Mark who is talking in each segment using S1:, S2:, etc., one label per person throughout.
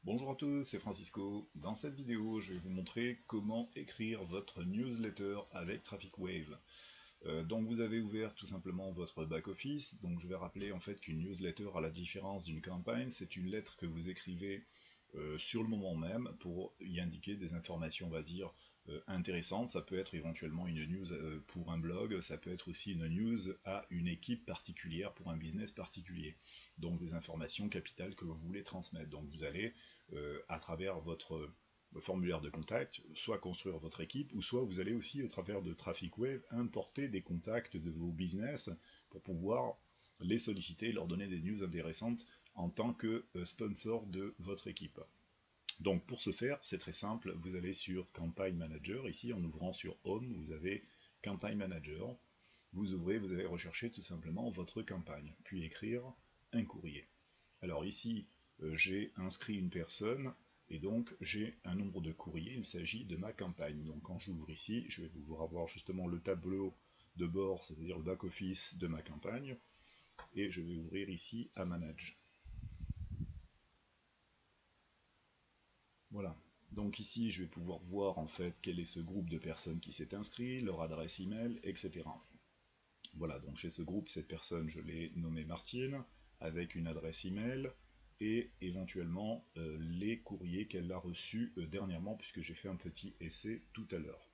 S1: Bonjour à tous, c'est Francisco. Dans cette vidéo, je vais vous montrer comment écrire votre newsletter avec Traffic Wave. Donc vous avez ouvert tout simplement votre back-office. Donc je vais rappeler en fait qu'une newsletter, à la différence d'une campagne, c'est une lettre que vous écrivez sur le moment même pour y indiquer des informations, on va dire, intéressantes. Ça peut être éventuellement une news pour un blog, ça peut être aussi une news à une équipe particulière pour un business particulier. Donc des informations capitales que vous voulez transmettre. Donc vous allez, à travers votre formulaire de contact, soit construire votre équipe, ou soit vous allez aussi, au travers de Traffic Wave, importer des contacts de vos business pour pouvoir les solliciter, leur donner des news intéressantes en tant que sponsor de votre équipe. Donc pour ce faire, c'est très simple, vous allez sur Campaign Manager, ici en ouvrant sur Home, vous avez Campaign Manager, vous ouvrez, vous allez rechercher tout simplement votre campagne, puis écrire un courrier. Alors ici, j'ai inscrit une personne, et donc j'ai un nombre de courriers, il s'agit de ma campagne. Donc quand j'ouvre ici, je vais pouvoir avoir justement le tableau de bord, c'est-à-dire le back-office de ma campagne, et je vais ouvrir ici à Manage. Voilà. Donc ici, je vais pouvoir voir en fait quel est ce groupe de personnes qui s'est inscrit, leur adresse email, etc. Voilà, donc j'ai ce groupe, cette personne, je l'ai nommée Martine, avec une adresse email, et éventuellement les courriers qu'elle a reçus dernièrement, puisque j'ai fait un petit essai tout à l'heure.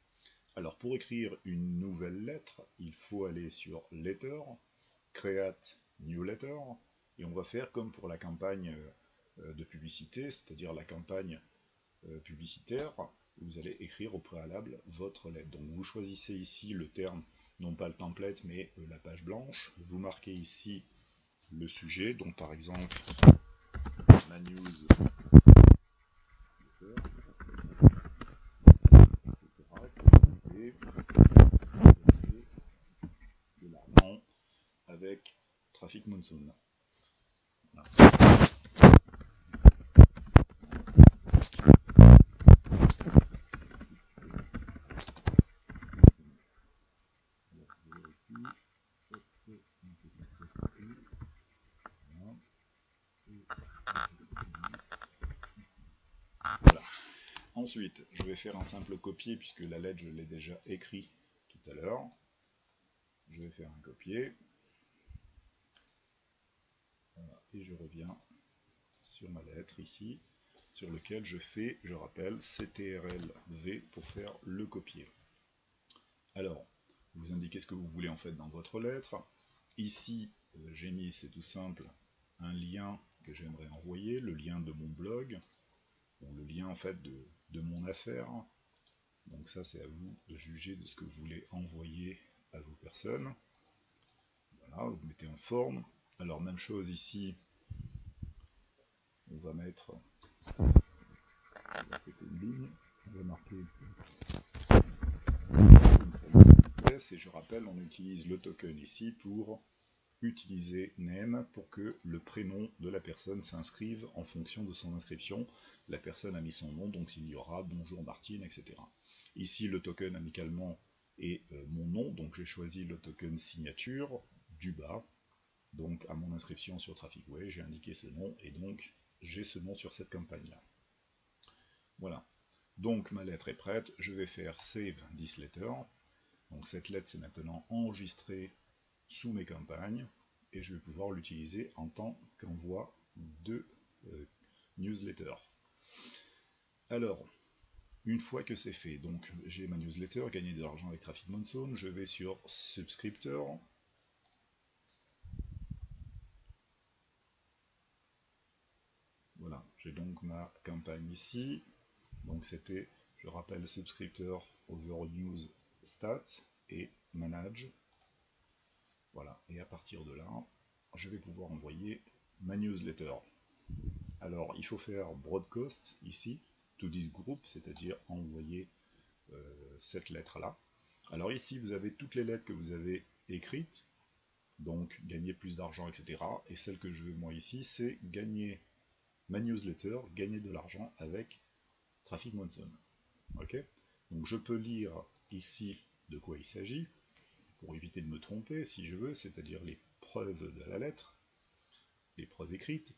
S1: Alors pour écrire une nouvelle lettre, il faut aller sur Letter, Create New Letter, et on va faire comme pour la campagne de publicité, c'est-à-dire la campagne publicitaire, vous allez écrire au préalable votre lettre. Donc vous choisissez ici le terme, non pas le template, mais la page blanche. Vous marquez ici le sujet, donc par exemple ma news, et de l'argent avec Traffic Monsoon. Voilà. Voilà. Ensuite, je vais faire un simple copier puisque la lettre je l'ai déjà écrit tout à l'heure. Je vais faire un copier. Voilà. Et je reviens sur ma lettre ici, sur lequel je fais, je rappelle, CTRL-V pour faire le copier. Alors, vous indiquez ce que vous voulez en fait dans votre lettre. Ici, j'ai mis, c'est tout simple, un lien que j'aimerais envoyer, le lien de mon blog, ou le lien en fait de mon affaire. Donc ça, c'est à vous de juger de ce que vous voulez envoyer à vos personnes. Voilà, vous mettez en forme. Alors, même chose ici, on va mettre une ligne, on va marquer, et je rappelle, on utilise le token ici pour utiliser name pour que le prénom de la personne s'inscrive en fonction de son inscription. La personne a mis son nom, donc il y aura bonjour Martine, etc. Ici, le token amicalement est mon nom, donc j'ai choisi le token signature du bas. Donc à mon inscription sur Traffic Wave, j'ai indiqué ce nom, et donc j'ai ce nom sur cette campagne-là. Voilà. Donc ma lettre est prête, je vais faire Save this letter. Donc cette lettre c'est maintenant enregistrée sous mes campagnes, et je vais pouvoir l'utiliser en tant qu'envoi de newsletter. Alors, une fois que c'est fait, donc j'ai ma newsletter, gagner de l'argent avec Traffic Monsoon, je vais sur Subscripteur. Voilà, j'ai donc ma campagne ici. Donc c'était, je rappelle, Subscripteur, Over News Stats et Manage. Voilà, et à partir de là, je vais pouvoir envoyer ma newsletter. Alors, il faut faire broadcast ici, to this group, c'est-à-dire envoyer cette lettre-là. Alors ici, vous avez toutes les lettres que vous avez écrites, donc gagner plus d'argent, etc. Et celle que je veux moi ici, c'est gagner ma newsletter, gagner de l'argent avec Traffic Monsoon. Ok? Donc je peux lire ici de quoi il s'agit, pour éviter de me tromper si je veux, c'est-à-dire les preuves de la lettre, les preuves écrites.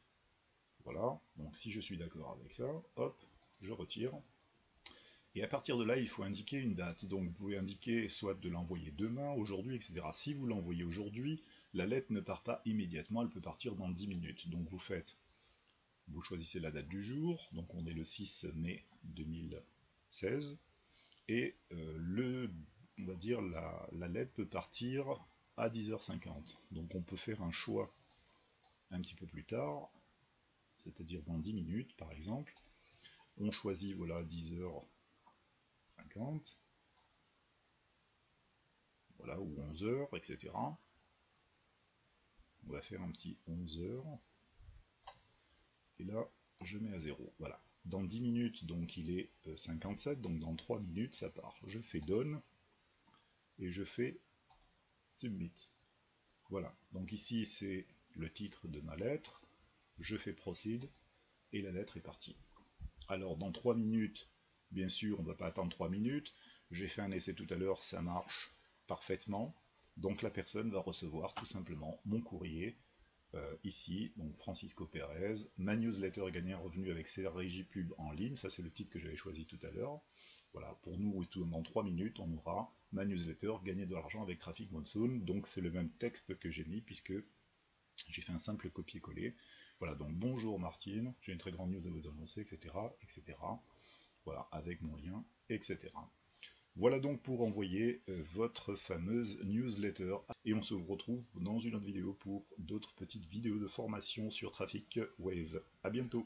S1: Voilà, donc si je suis d'accord avec ça, hop, je retire. Et à partir de là, il faut indiquer une date. Donc vous pouvez indiquer soit de l'envoyer demain, aujourd'hui, etc. Si vous l'envoyez aujourd'hui, la lettre ne part pas immédiatement, elle peut partir dans 10 minutes. Donc vous choisissez la date du jour, donc on est le 6 mai 2016, et on va dire la lettre peut partir à 10h50. Donc on peut faire un choix un petit peu plus tard, c'est-à-dire dans 10 minutes par exemple. On choisit, voilà, 10h50, voilà, ou 11h, etc. On va faire un petit 11h, et là, je mets à 0, voilà. Dans 10 minutes, donc il est 57, donc dans 3 minutes, ça part. Je fais Done, et je fais Submit. Voilà, donc ici, c'est le titre de ma lettre. Je fais Proceed, et la lettre est partie. Alors, dans 3 minutes, bien sûr, on ne va pas attendre 3 minutes. J'ai fait un essai tout à l'heure, ça marche parfaitement. Donc la personne va recevoir tout simplement mon courrier ici, donc Francisco Pérez, ma newsletter gagner un revenu avec CRJ Pub en ligne, ça c'est le titre que j'avais choisi tout à l'heure. Voilà, pour nous, dans 3 minutes, on aura ma newsletter gagner de l'argent avec Traffic Monsoon. Donc c'est le même texte que j'ai mis puisque j'ai fait un simple copier-coller. Voilà, donc bonjour Martine, j'ai une très grande news à vous annoncer, etc. etc. Voilà, avec mon lien, etc. Voilà donc pour envoyer votre fameuse newsletter. Et on se retrouve dans une autre vidéo pour d'autres petites vidéos de formation sur Traffic Wave. A bientôt.